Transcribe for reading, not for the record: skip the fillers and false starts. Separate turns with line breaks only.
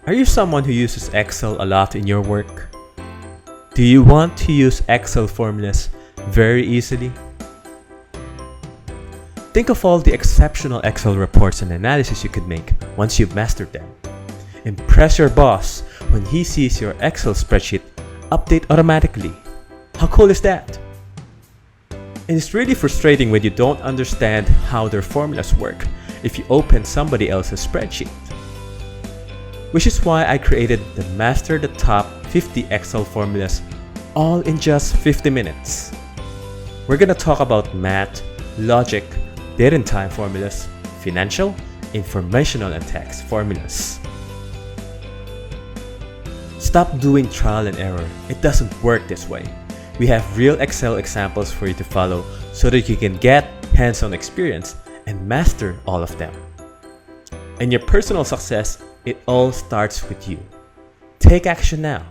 Are you someone who uses Excel a lot in your work? Do you want to use Excel formulas very easily? Think of all the exceptional Excel reports and analysis you could make once you've mastered them. Impress your boss when he sees your Excel spreadsheet update automatically. How cool is that? And it's really frustrating when you don't understand how their formulas work if you open somebody else's spreadsheet. Which is why I created the Master the Top 50 Excel Formulas all in just 50 minutes. We're gonna talk about math, logic, date and time formulas, financial, informational, and tax formulas. Stop doing trial and error. It doesn't work this way. We have real Excel examples for you to follow so that you can get hands-on experience and master all of them. And your personal success, it all starts with you. Take action now.